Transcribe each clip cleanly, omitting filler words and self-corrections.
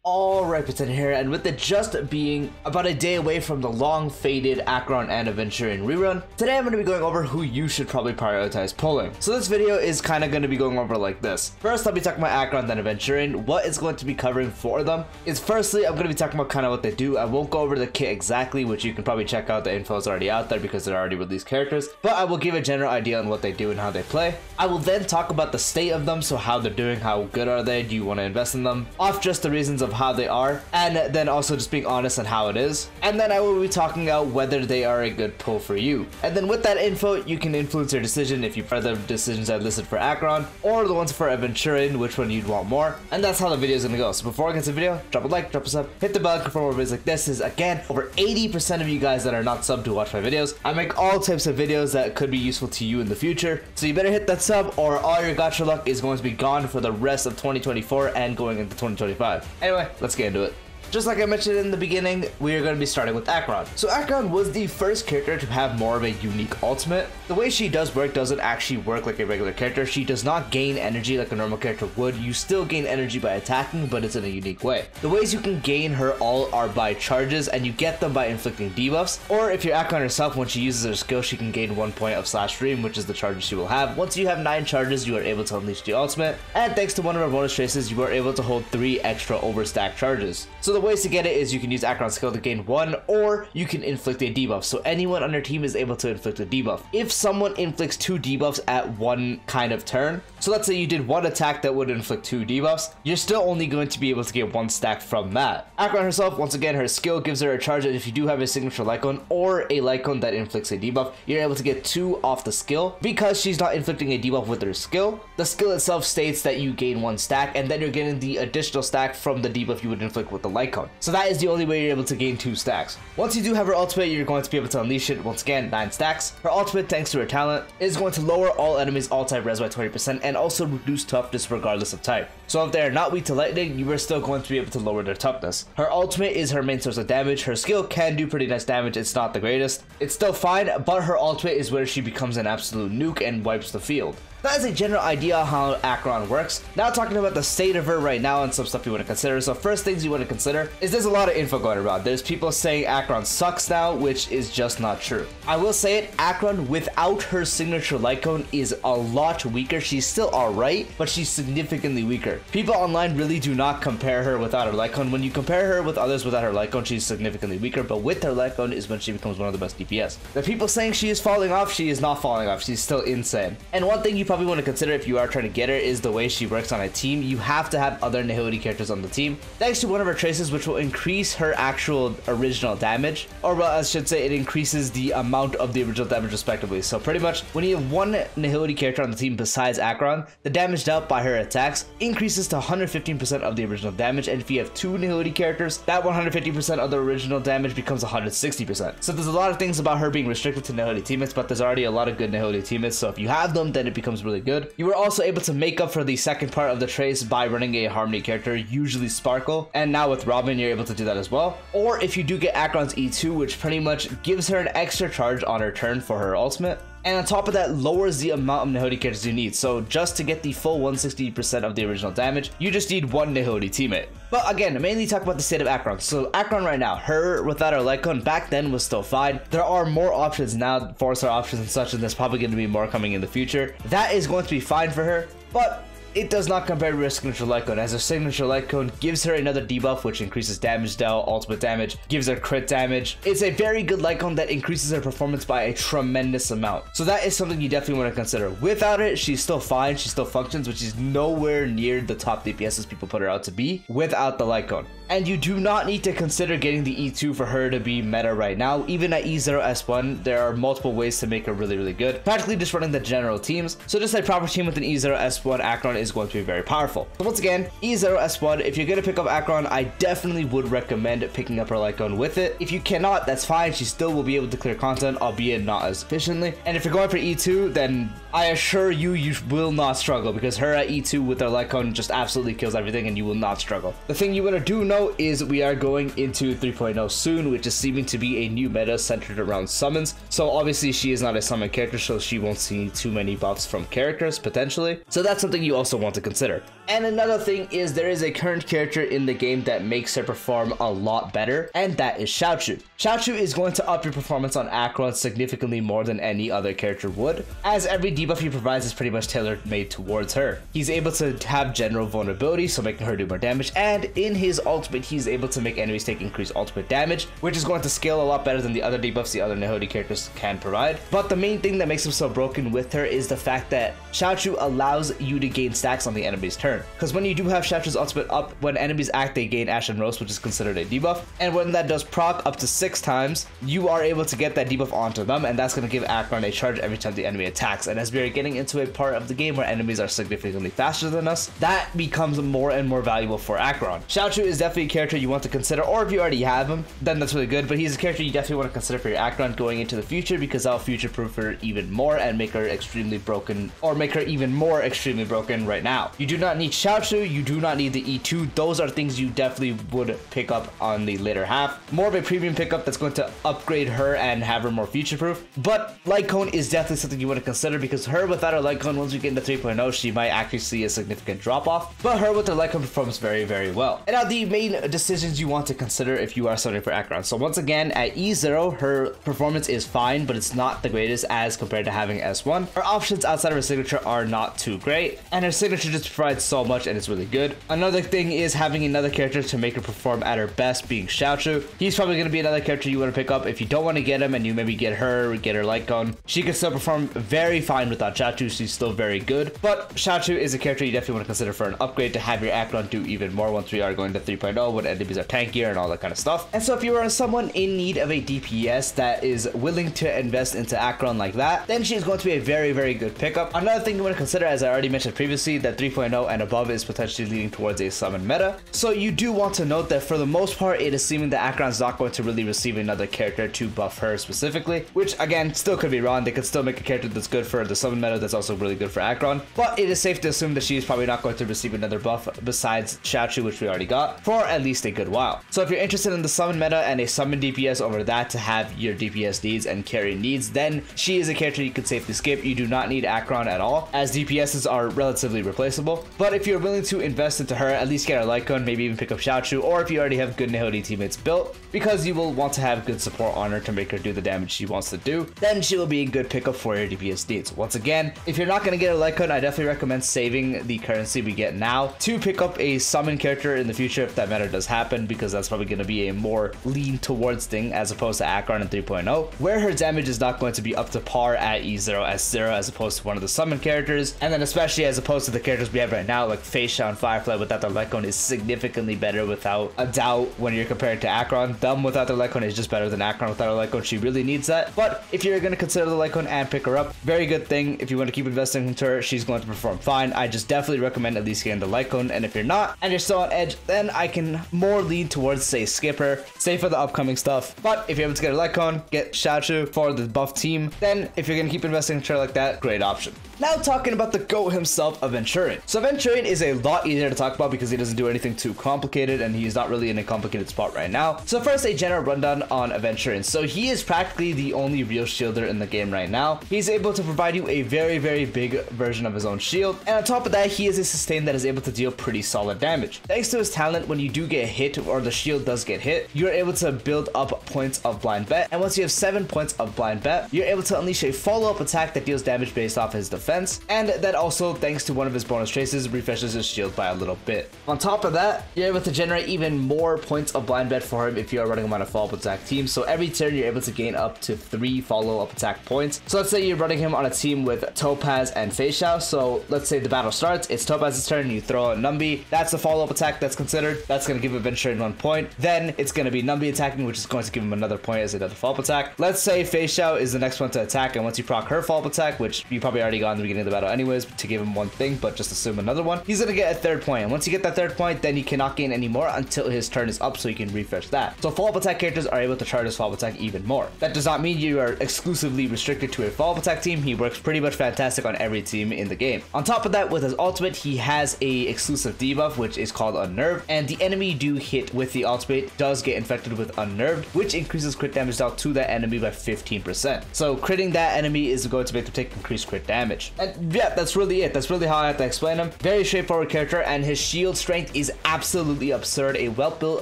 Alright, Pretend here, and with it just being about a day away from the long faded Acheron and Aventurine rerun, today I'm going to be going over who you should probably prioritize pulling. So this video is kind of going to be going over like this. First, I'll be talking about Acheron then Aventurine. What it's going to be covering for them is firstly, I'm going to be talking about kind of what they do. I won't go over the kit exactly, which you can probably check out. The info is already out there because they're already released characters, but I will give a general idea on what they do and how they play. I will then talk about the state of them, so how they're doing, how good are they, do you want to invest in them, off just the reasons of how they are, and then also just being honest on how it is. And then I will be talking about whether they are a good pull for you. And then with that info, you can influence your decision if you prefer the decisions I listed for Acheron or the ones for Aventurine, which one you'd want more. And that's how the video is going to go. So before I get to the video, drop a like, drop a sub, hit the bell icon for more videos like this. Is again, over 80% of you guys that are not subbed to watch my videos. I make all types of videos that could be useful to you in the future. So you better hit that sub or all your gacha luck is going to be gone for the rest of 2024 and going into 2025. Anyway, let's get into it. Just like I mentioned in the beginning, we are going to be starting with Acheron. So Acheron was the first character to have more of a unique ultimate. The way she does work doesn't actually work like a regular character. She does not gain energy like a normal character would. You still gain energy by attacking, but it's in a unique way. The ways you can gain her all are by charges, and you get them by inflicting debuffs. Or if you're Acheron herself, when she uses her skill, she can gain 1 point of Slash Dream, which is the charges she will have. Once you have 9 charges, you are able to unleash the ultimate. And thanks to one of our bonus traces, you are able to hold 3 extra overstack charges. So the ways to get it is you can use Acheron's skill to gain 1, or you can inflict a debuff. So anyone on your team is able to inflict a debuff. If someone inflicts 2 debuffs at one kind of turn, so let's say you did 1 attack that would inflict 2 debuffs, you're still only going to be able to get 1 stack from that. Acheron herself, once again, her skill gives her a charge, and if you do have a signature Lycon or a Lycon that inflicts a debuff, you're able to get 2 off the skill. Because she's not inflicting a debuff with her skill, the skill itself states that you gain 1 stack, and then you're getting the additional stack from the debuff you would inflict with the Lycon. So that is the only way you're able to gain 2 stacks. Once you do have her ultimate, you're going to be able to unleash it. Once again, 9 stacks. Her ultimate, thanks to her talent, is going to lower all enemies all type res by 20% and also reduce toughness regardless of type. So if they are not weak to lightning, you are still going to be able to lower their toughness. Her ultimate is her main source of damage. Her skill can do pretty nice damage. It's not the greatest. It's still fine, but her ultimate is where she becomes an absolute nuke and wipes the field. That is a general idea how Acheron works. Now talking about the state of her right now and some stuff you want to consider. So first things you want to consider is there's a lot of info going around. There's people saying Acheron sucks now, which is just not true. I will say it, Acheron without her signature Lycon is a lot weaker. She's still alright, but she's significantly weaker. People online really do not compare her without her Lycon. When you compare her with others without her Lycon, she's significantly weaker, but with her Lycon is when she becomes one of the best DPS. The people saying she is falling off, she is not falling off. She's still insane. And one thing you probably want to consider if you are trying to get her is the way she works on a team. You have to have other Nihility characters on the team, thanks to one of her traces, which will increase her actual original damage, or well, I should say it increases the amount of the original damage respectively. So pretty much when you have one Nihility character on the team besides Acheron, the damage dealt by her attacks increases to 115% of the original damage, and if you have 2 Nihility characters, that 150% of the original damage becomes 160%. So there's a lot of things about her being restricted to Nihility teammates, but there's already a lot of good Nihility teammates, so if you have them, then it becomes really good. You were also able to make up for the second part of the trace by running a Harmony character, usually Sparkle, and now with Robin you're able to do that as well. Or if you do get Acheron's E2, which pretty much gives her an extra charge on her turn for her ultimate, and on top of that lowers the amount of Nihility characters you need. So just to get the full 160% of the original damage, you just need 1 Nihility teammate. But again, mainly talk about the state of Acheron. So Acheron right now, her without her Lycon back then was still fine. There are more options now, 4-star options and such, and there's probably going to be more coming in the future. That is going to be fine for her, but it does not compare to her signature Lycon, as her signature Lycon gives her another debuff which increases damage dealt, ultimate damage, gives her crit damage. It's a very good Lycon that increases her performance by a tremendous amount. So that is something you definitely want to consider. Without it, she's still fine, she still functions, which is nowhere near the top DPSs people put her out to be without the Lycon. And you do not need to consider getting the E2 for her to be meta right now. Even at E0S1, there are multiple ways to make her really, really good. Practically just running the general teams. So just a proper team with an E0S1, Acheron is going to be very powerful. So once again, E0S1, if you're going to pick up Acheron, I definitely would recommend picking up her Lycon with it. If you cannot, that's fine. She still will be able to clear content, albeit not as efficiently. And if you're going for E2, then I assure you, you will not struggle, because her at E2 with her Lycon just absolutely kills everything and you will not struggle. The thing you want to do know know is we are going into 3.0 soon, which is seeming to be a new meta centered around summons. So obviously she is not a summon character, so she won't see too many buffs from characters potentially. So that's something you also want to consider. And another thing is there is a current character in the game that makes her perform a lot better, and that is Xiaochu. Xiaochu is going to up your performance on Acheron significantly more than any other character would, as every debuff he provides is pretty much tailor-made towards her. He's able to have general vulnerability, so making her do more damage, and in his ultimate he's able to make enemies take increased ultimate damage, which is going to scale a lot better than the other debuffs the other Nehoti characters can provide. But the main thing that makes him so broken with her is the fact that Xiaochu allows you to gain stacks on the enemy's turn. Because when you do have Xiaochu's ultimate up, when enemies act, they gain Ashen Roast, which is considered a debuff. And when that does proc up to 6 times, you are able to get that debuff onto them, and that's going to give Acheron a charge every time the enemy attacks. And as we are getting into a part of the game where enemies are significantly faster than us, that becomes more and more valuable for Acheron. Xiaochu is definitely a character you want to consider, or if you already have him, then that's really good, but he's a character you definitely want to consider for your Acheron going into the future, because that'll future-proof her even more and make her extremely broken, or make her even more extremely broken right now. You do not need Xiaochu, you do not need the E2. Those are things you definitely would pick up on the later half. More of a premium pickup that's going to upgrade her and have her more future-proof. But Light Cone is definitely something you want to consider, because her without her Light Cone, once we get into 3.0, she might actually see a significant drop-off. But her with her Light Cone performs very, very well. And now the main decisions you want to consider if you are summoning for Acheron. So once again, at E0, her performance is fine, but it's not the greatest as compared to having S1. Her options outside of her signature are not too great, and her signature just provides so much and it's really good. Another thing is having another character to make her perform at her best, being Xiaochu. He's probably going to be another character you want to pick up if you don't want to get him and you maybe get her Light Cone. She can still perform very fine without Xiaochu. She's still very good, but Xiaochu is a character you definitely want to consider for an upgrade to have your Acheron do even more once we are going to 3.0 when enemies are tankier and all that kind of stuff. And so if you are someone in need of a DPS that is willing to invest into Acheron like that, then she is going to be a very, very good pickup. Another thing you want to consider, as I already mentioned previously, that 3.0 and above is potentially leading towards a summon meta. So you do want to note that for the most part, it is seeming that Acheron's not going to really receive another character to buff her specifically, which again, still could be wrong. They could still make a character that's good for the summon meta that's also really good for Acheron, but it is safe to assume that she is probably not going to receive another buff besides Xiaochu, which we already got, for at least a good while. So if you're interested in the summon meta and a summon DPS over that to have your DPS needs and carry needs, then she is a character you could safely skip. You do not need Acheron at all, as DPSs are relatively replaceable. But if you're willing to invest into her, at least get her Light Cone, maybe even pick up Xiaochu, or if you already have good Nehoti teammates built, because you will want to have good support on her to make her do the damage she wants to do, then she will be a good pickup for your DPS needs. Once again, if you're not going to get a Light Cone, I definitely recommend saving the currency we get now to pick up a summon character in the future if that meta does happen, because that's probably going to be a more lean towards thing as opposed to Acheron in 3.0, where her damage is not going to be up to par at E0 S0 as opposed to one of the summon characters, and then especially as opposed to the characters we have right now like Feisha and Firefly without their Light Cone is significantly better without a doubt when you're compared to Acheron. Dumb without their Light Cone is just better than Acheron without her Light Cone. She really needs that. But if you're going to consider the Light Cone and pick her up, very good thing. If you want to keep investing into her, she's going to perform fine. I just definitely recommend at least getting the Light Cone, and if you're not and you're still on edge, then I can more lean towards say skip her, say for the upcoming stuff. But if you're able to get a Light Cone, get Xiaochu for the buff team, then if you're going to keep investing into her like that, great option. Now talking about the GOAT himself, Aventurine. So Aventurine is a lot easier to talk about because he doesn't do anything too complicated and he's not really in a complicated spot right now. So first, a general rundown on Aventurine. So he is practically the only real shielder in the game right now. He's able to provide you a very, very big version of his own shield. And on top of that, he is a sustain that is able to deal pretty solid damage. Thanks to his talent, when you do get hit or the shield does get hit, you're able to build up points of blind bet. And once you have 7 points of blind bet, you're able to unleash a follow-up attack that deals damage based off his defense. And that also, thanks to one of his bonus traces, refreshes his shield by a little bit. On top of that, you're able to generate even more points of blind bet for him if you are running him on a follow-up attack team. So every turn, you're able to gain up to 3 follow-up attack points. So let's say you're running him on a team with Topaz and Feisha. So let's say the battle starts, it's Topaz's turn, you throw out Numbi. That's the follow-up attack that's considered. That's going to give Aventurine 1 point. Then it's going to be Numbi attacking, which is going to give him another point as another follow-up attack. Let's say Feisha is the next one to attack, and once you proc her follow-up attack, which you probably already got the beginning of the battle anyways to give him one thing, but just assume another one. He's gonna get a third point, and once you get that third point, then he cannot gain any more until his turn is up, so you can refresh that. So follow-up attack characters are able to charge his follow-up attack even more. That does not mean you are exclusively restricted to a follow-up attack team. He works pretty much fantastic on every team in the game. On top of that, with his ultimate, he has a exclusive debuff, which is called Unnerved, and the enemy you do hit with the ultimate does get infected with Unnerved, which increases crit damage dealt to that enemy by 15%. So critting that enemy is going to make them take increased crit damage. And yeah, that's really it. That's really how I have to explain him. Very straightforward character, and his shield strength is absolutely absurd. A well-built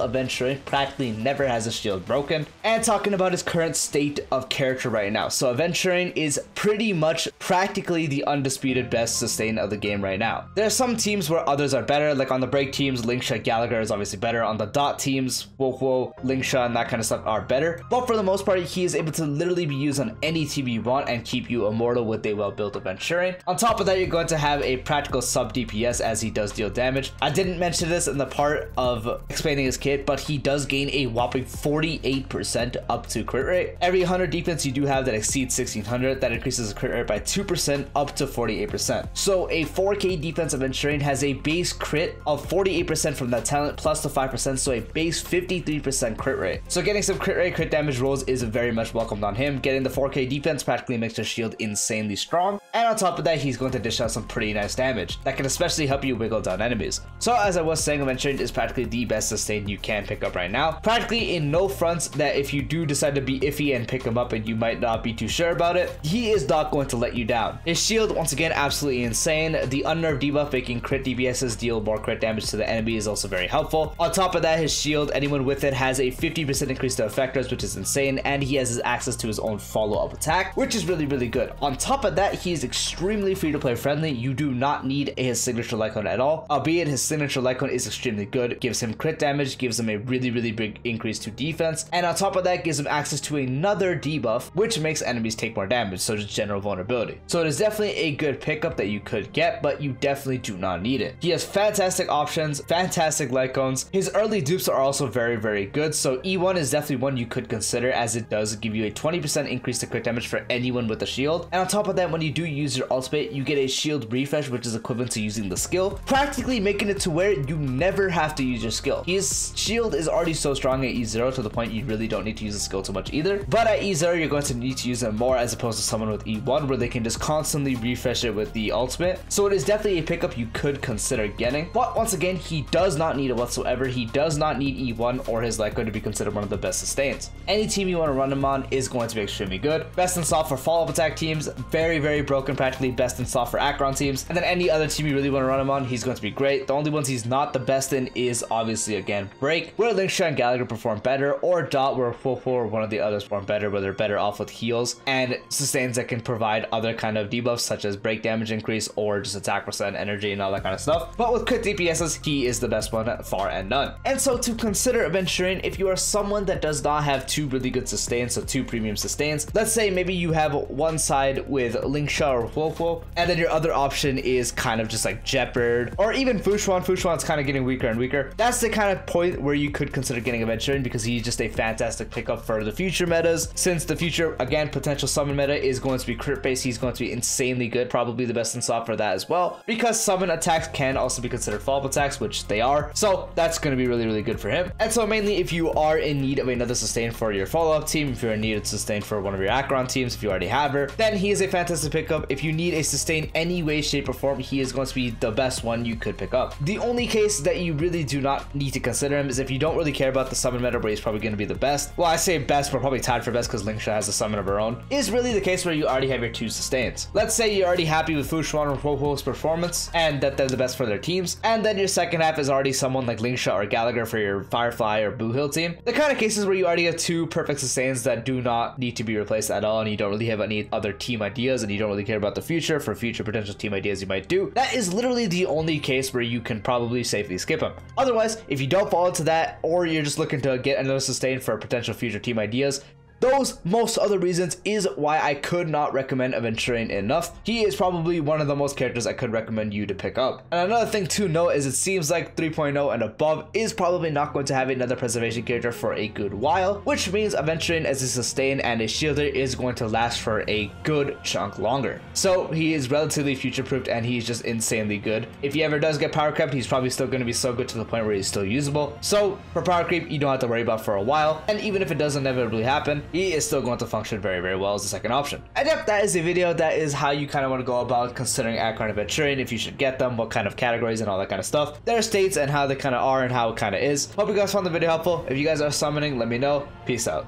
Aventurine practically never has a shield broken. And talking about his current state of character right now. So Aventurine is pretty much practically the undisputed best sustain of the game right now. There are some teams where others are better, like on the break teams, Linkshot, Gallagher is obviously better. On the dot teams, Wolfwo, Linkshot, and that kind of stuff are better. But for the most part, he is able to literally be used on any team you want and keep you immortal with a well-built Aventurine. On top of that, you're going to have a practical sub DPS as he does deal damage. I didn't mention this in the part of explaining his kit, but he does gain a whopping 48% up to crit rate. Every 100 defense you do have that exceeds 1600, that increases the crit rate by 2% up to 48%. So a 4k defense Aventurine has a base crit of 48% from that talent plus the 5%, so a base 53% crit rate. So getting some crit rate, crit damage rolls is very much welcomed on him. Getting the 4k defense practically makes his shield insanely strong, and on top of that, he's going to dish out some pretty nice damage that can especially help you wiggle down enemies. So as I was saying, Aventurine is practically the best sustain you can pick up right now. Practically in no fronts that if you do decide to be iffy and pick him up and you might not be too sure about it, he is not going to let you down. His shield, once again, absolutely insane. The Unnerved debuff making crit DPSs deal more crit damage to the enemy is also very helpful. On top of that, his shield, anyone with it has a 50% increase to effectors, which is insane, and he has access to his own follow-up attack, which is really, really good. On top of that, he is extremely free-to-play friendly. You do not need his signature Lycone at all, albeit his signature Lycone is extremely good. Gives him crit damage, gives him a really, really big increase to defense, and on top of that, gives him access to another debuff, which makes enemies take more damage, so just general vulnerability. So it is definitely a good pickup that you could get, but you definitely do not need it. He has fantastic options, fantastic Lycones. His early dupes are also very, very good, so E1 is definitely one you could consider, as it does give you a 20% increase to crit damage for anyone with a shield. And on top of that, when you do use your ultimate, you get a shield refresh, which is equivalent to using the skill, practically making it to where you never have to use your skill. His shield is already so strong at E0 to the point you really don't need to use the skill too much either, but at E0 you're going to need to use it more, as opposed to someone with E1 where they can just constantly refresh it with the ultimate. So it is definitely a pickup you could consider getting, but once again, he does not need it whatsoever. He does not need E1 or his Lycone to be considered one of the best sustains. Any team you want to run him on is going to be extremely good. Best in slot for follow-up attack teams, very, very broken, practically best in slot for Acheron teams, and then any other team you really want to run him on, he's going to be great. The only ones he's not the best in is obviously, again, Break, where Linkshot and Gallagher perform better, or Dot, where Wolfwo or one of the others perform better, where they're better off with heals and sustains that can provide other kind of debuffs such as break damage increase or just attack percent, energy, and all that kind of stuff. But with crit DPSs, he is the best one, far and none. And so to consider Aventurine, if you are someone that does not have two really good sustains, so two premium sustains, let's say maybe you have one side with Linkshot or Wolfwo, and then your other option is kind of just like Jeopard or even Fushuan. Fushuan's kind of getting weaker and weaker. That's the kind of point where you could consider getting Aventurine, because he's just a fantastic pickup for the future metas. Since the future, again, potential summon meta is going to be crit based, he's going to be insanely good, probably the best in slot for that as well, because summon attacks can also be considered follow-up attacks, which they are. So that's going to be really, really good for him. And so mainly if you are in need of another sustain for your follow-up team, if you're in need of sustain for one of your Acheron teams, if you already have her, then he is a fantastic pickup. If you need a sustain any way, shape, or form, he is going to be the best one you could pick up. The only case that you really do not need to consider him is if you don't really care about the summon meta where he's probably going to be the best. Well, I say best, but probably tied for best because Linkshot has a summon of her own, is really the case where you already have your two sustains. Let's say you're already happy with Fushuan or Wolfwo's performance and that they're the best for their teams, and then your second half is already someone like Linkshot or Gallagher for your Firefly or Boo Hill team. The kind of cases where you already have two perfect sustains that do not need to be replaced at all, and you don't really have any other team ideas, and you don't really care about the future for future potential team ideas you might do, that is literally the only case where you can probably safely skip him. Otherwise, if you don't fall into that, or you're just looking to get another sustain for potential future team ideas, those most other reasons is why I could not recommend Aventurine enough. He is probably one of the most characters I could recommend you to pick up. And another thing to note is it seems like 3.0 and above is probably not going to have another preservation character for a good while, which means Aventurine as a sustain and a shielder is going to last for a good chunk longer. So he is relatively future proofed and he's just insanely good. If he ever does get power crept, he's probably still going to be so good to the point where he's still usable. So for power creep, you don't have to worry about for a while, and even if it does inevitably happen, he is still going to function very, very well as the second option. And yep, that is the video. That is how you kind of want to go about considering Acheron and Aventurine, if you should get them, what kind of categories and all that kind of stuff, their states and how they kind of are and how it kind of is. Hope you guys found the video helpful. If you guys are summoning, let me know. Peace out.